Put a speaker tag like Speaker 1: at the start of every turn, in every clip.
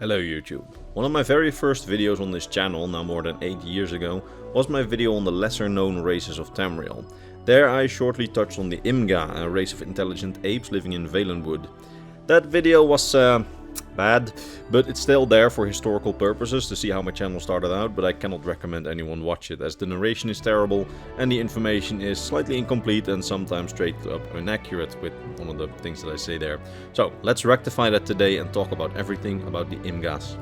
Speaker 1: Hello YouTube. One of my very first videos on this channel, now more than 8 years ago, was my video on the lesser known races of Tamriel. There I shortly touched on the Imga, a race of intelligent apes living in Valenwood. That video was bad, but it's still there for historical purposes to see how my channel started out, but I cannot recommend anyone watch it as the narration is terrible and the information is slightly incomplete and sometimes straight up inaccurate with one of the things that I say there. So let's rectify that today and talk about everything about the Imgas.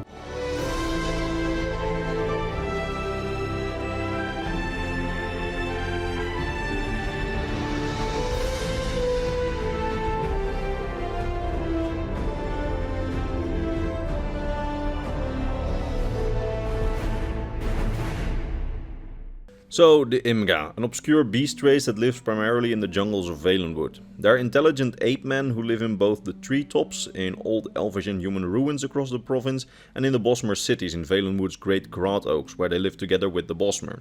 Speaker 1: So, the Imga, an obscure beast race that lives primarily in the jungles of Valenwood. They're intelligent Apemen who live in both the treetops, in old elvish and human ruins across the province, and in the Bosmer cities in Valenwood's great Grad Oaks, where they live together with the Bosmer.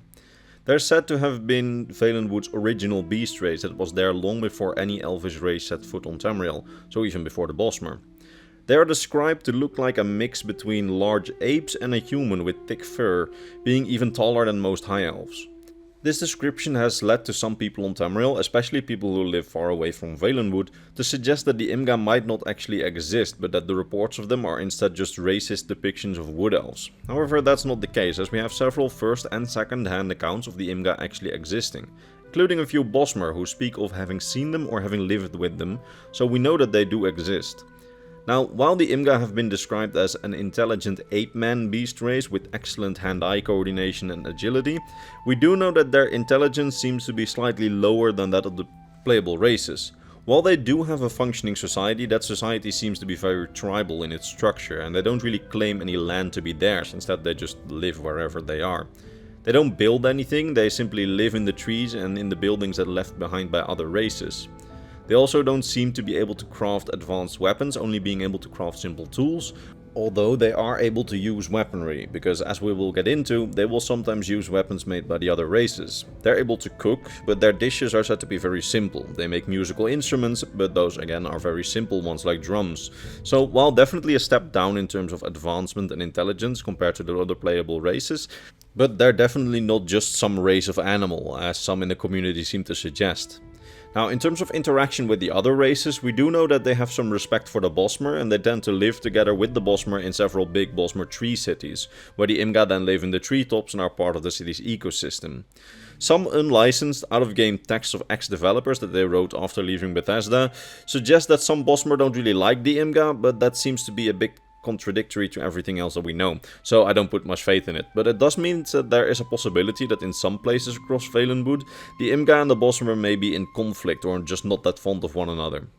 Speaker 1: They're said to have been Valenwood's original beast race that was there long before any elvish race set foot on Tamriel, so even before the Bosmer. They are described to look like a mix between large apes and a human with thick fur, being even taller than most high elves. This description has led to some people on Tamriel, especially people who live far away from Valenwood, to suggest that the Imga might not actually exist, but that the reports of them are instead just racist depictions of wood elves. However, that's not the case, as we have several first and second hand accounts of the Imga actually existing, including a few Bosmer who speak of having seen them or having lived with them, so we know that they do exist. Now, while the Imga have been described as an intelligent ape-man beast race with excellent hand-eye coordination and agility, we do know that their intelligence seems to be slightly lower than that of the playable races. While they do have a functioning society, that society seems to be very tribal in its structure, and they don't really claim any land to be theirs, instead they just live wherever they are. They don't build anything, they simply live in the trees and in the buildings that are left behind by other races. They also don't seem to be able to craft advanced weapons, only being able to craft simple tools, although they are able to use weaponry, because as we will get into, they will sometimes use weapons made by the other races. They're able to cook, but their dishes are said to be very simple. They make musical instruments, but those again are very simple ones like drums. So while definitely a step down in terms of advancement and intelligence compared to the other playable races, but they're definitely not just some race of animal, as some in the community seem to suggest. Now, in terms of interaction with the other races, we do know that they have some respect for the Bosmer, and they tend to live together with the Bosmer in several big Bosmer tree cities, where the Imga then live in the treetops and are part of the city's ecosystem. Some unlicensed, out-of-game texts of ex-developers that they wrote after leaving Bethesda suggest that some Bosmer don't really like the Imga, but that seems to be a bit contradictory to everything else that we know, so I don't put much faith in it. But it does mean that there is a possibility that in some places across Valenwood, the Imga and the Bosmer may be in conflict or just not that fond of one another.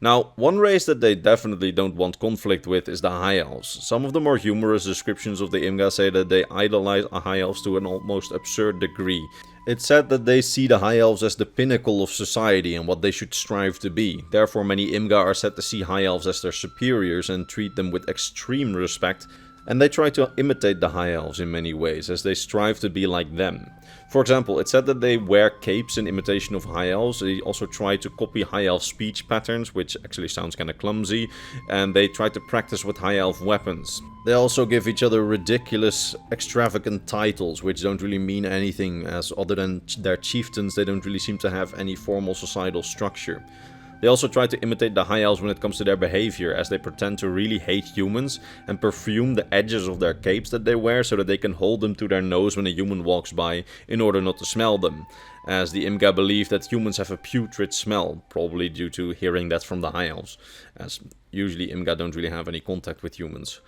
Speaker 1: Now, one race that they definitely don't want conflict with is the High Elves. Some of the more humorous descriptions of the Imga say that they idolize High Elves to an almost absurd degree. It's said that they see the High Elves as the pinnacle of society and what they should strive to be. Therefore, many Imga are said to see High Elves as their superiors and treat them with extreme respect, and they try to imitate the High Elves in many ways, as they strive to be like them. For example, it's said that they wear capes in imitation of High Elves. They also try to copy High Elf speech patterns, which actually sounds kinda clumsy, and they try to practice with High Elf weapons. They also give each other ridiculous, extravagant titles, which don't really mean anything, as other than their chieftains, they don't really seem to have any formal societal structure. They also try to imitate the High Elves when it comes to their behavior, as they pretend to really hate humans and perfume the edges of their capes that they wear so that they can hold them to their nose when a human walks by in order not to smell them, as the Imga believe that humans have a putrid smell, probably due to hearing that from the High Elves, as usually Imga don't really have any contact with humans.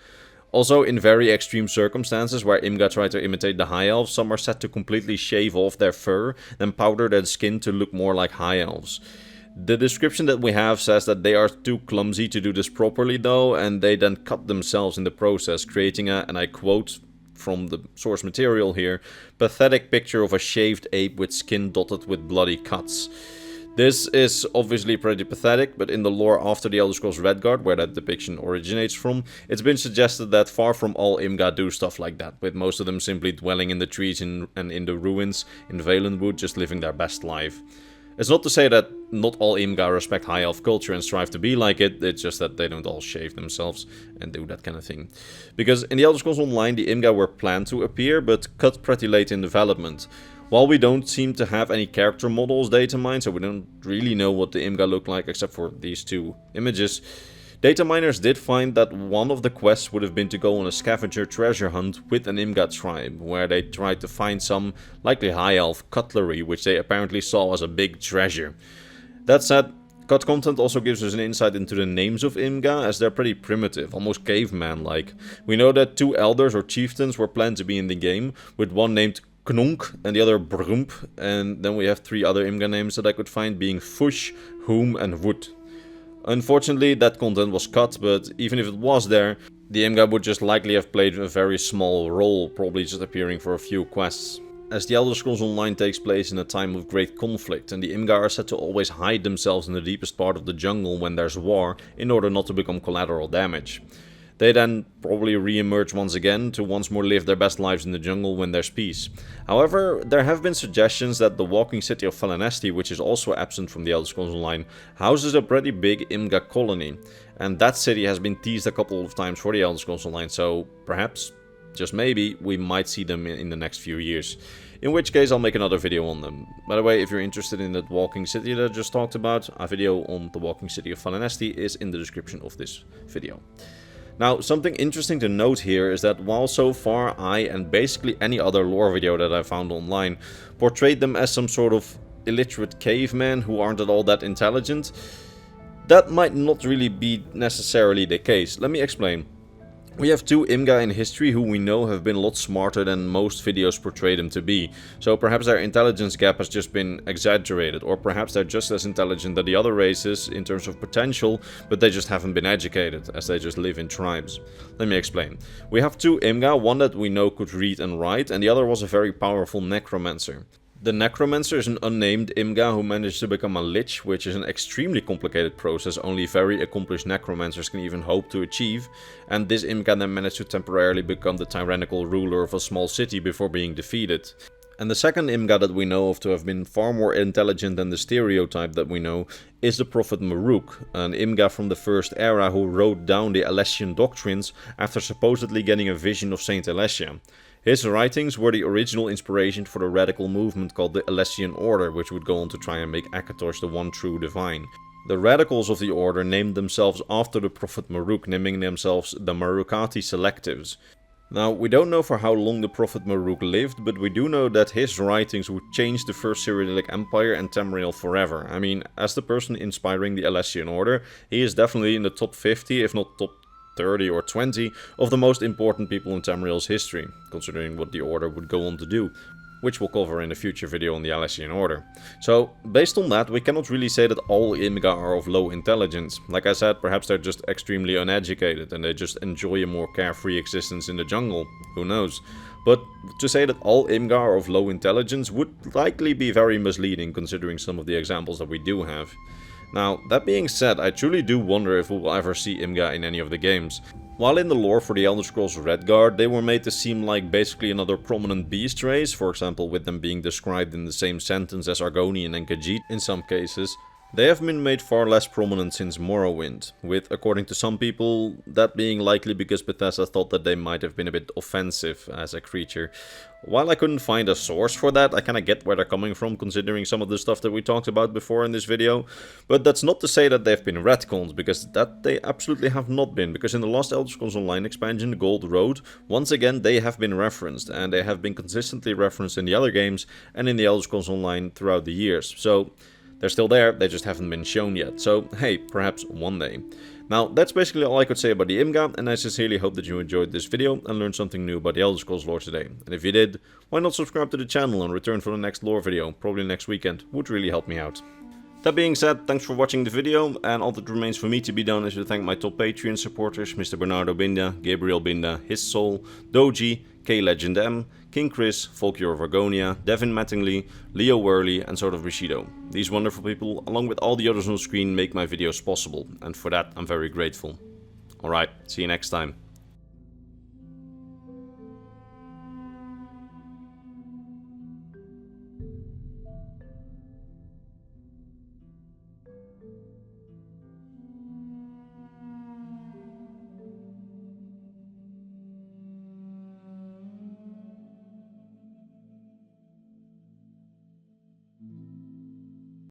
Speaker 1: Also, in very extreme circumstances where Imga try to imitate the High Elves, some are said to completely shave off their fur, then powder their skin to look more like High Elves. The description that we have says that they are too clumsy to do this properly though, and they then cut themselves in the process, creating a, and I quote from the source material here, pathetic picture of a shaved ape with skin dotted with bloody cuts. This is obviously pretty pathetic, but in the lore after the Elder Scrolls Redguard, where that depiction originates from, it's been suggested that far from all Imga do stuff like that, with most of them simply dwelling in the trees and in the ruins in Valenwood, just living their best life. It's not to say that not all Imga respect high elf culture and strive to be like it, it's just that they don't all shave themselves and do that kind of thing. Because in the Elder Scrolls Online the Imga were planned to appear, but cut pretty late in development. While we don't seem to have any character models data mined, so we don't really know what the Imga look like except for these two images, data miners did find that one of the quests would have been to go on a scavenger treasure hunt with an Imga tribe, where they tried to find some, likely high elf, cutlery, which they apparently saw as a big treasure. That said, cut content also gives us an insight into the names of Imga, as they're pretty primitive, almost caveman-like. We know that 2 elders or chieftains were planned to be in the game, with one named Knunk and the other Brump, and then we have 3 other Imga names that I could find, being Fush, Whom and Wood. Unfortunately, that content was cut, but even if it was there, the Imga would just likely have played a very small role, probably just appearing for a few quests. As the Elder Scrolls Online takes place in a time of great conflict, and the Imga are said to always hide themselves in the deepest part of the jungle when there's war, in order not to become collateral damage. They then probably re-emerge once again to once more live their best lives in the jungle when there's peace. However, there have been suggestions that the walking city of Falanesti, which is also absent from the Elder Scrolls Online, houses a pretty big Imga colony. And that city has been teased a couple of times for the Elder Scrolls Online, so perhaps, just maybe, we might see them in the next few years. In which case I'll make another video on them. By the way, if you're interested in that walking city that I just talked about, a video on the walking city of Falanesti is in the description of this video. Now, something interesting to note here is that while so far I, and basically any other lore video that I found online, portrayed them as some sort of illiterate cavemen who aren't at all that intelligent, that might not really be necessarily the case. Let me explain. We have 2 Imga in history who we know have been a lot smarter than most videos portray them to be, so perhaps their intelligence gap has just been exaggerated, or perhaps they're just as intelligent as the other races in terms of potential, but they just haven't been educated, as they just live in tribes. Let me explain. We have 2 Imga, one that we know could read and write, and the other was a very powerful necromancer. The necromancer is an unnamed Imga who managed to become a lich, which is an extremely complicated process only very accomplished necromancers can even hope to achieve, and this Imga then managed to temporarily become the tyrannical ruler of a small city before being defeated. And the second Imga that we know of to have been far more intelligent than the stereotype that we know is the Prophet Maruk, an Imga from the First Era who wrote down the Alessian doctrines after supposedly getting a vision of Saint Alessia. His writings were the original inspiration for the radical movement called the Alessian Order, which would go on to try and make Akatosh the one true divine. The radicals of the order named themselves after the Prophet Maruk, naming themselves the Marukati Selectives. Now, we don't know for how long the Prophet Maruk lived, but we do know that his writings would change the First Cyrillic Empire and Tamriel forever. I mean, as the person inspiring the Alessian Order, he is definitely in the top 50, if not top 30 or 20 of the most important people in Tamriel's history, considering what the Order would go on to do, which we'll cover in a future video on the Alessian Order. So, based on that, we cannot really say that all Imga are of low intelligence. Like I said, perhaps they're just extremely uneducated and they just enjoy a more carefree existence in the jungle, who knows. But to say that all Imga are of low intelligence would likely be very misleading considering some of the examples that we do have. Now, that being said, I truly do wonder if we will ever see Imga in any of the games. While in the lore for the Elder Scrolls Redguard, they were made to seem like basically another prominent beast race, for example with them being described in the same sentence as Argonian and Khajiit in some cases, they have been made far less prominent since Morrowind, with, according to some people, that being likely because Bethesda thought that they might have been a bit offensive as a creature. While I couldn't find a source for that, I kinda get where they're coming from considering some of the stuff that we talked about before in this video, but that's not to say that they've been retconned, because that they absolutely have not been, because in the last Elder Scrolls Online expansion, Gold Road, once again they have been referenced, and they have been consistently referenced in the other games and in the Elder Scrolls Online throughout the years, so they're still there, they just haven't been shown yet, so hey, perhaps one day. Now, that's basically all I could say about the Imga, and I sincerely hope that you enjoyed this video and learned something new about the Elder Scrolls lore today. And if you did, why not subscribe to the channel and return for the next lore video, probably next weekend, would really help me out. That being said, thanks for watching the video, and all that remains for me to be done is to thank my top Patreon supporters, Mr. Bernardo Binda, Gabriel Binda, His Soul, Doji, K-Legend M, King Chris, Volkjor of Argonia, Devin Mattingly, Leo Worley, and Sort of Bushido. These wonderful people, along with all the others on screen, make my videos possible, and for that I'm very grateful. Alright, see you next time.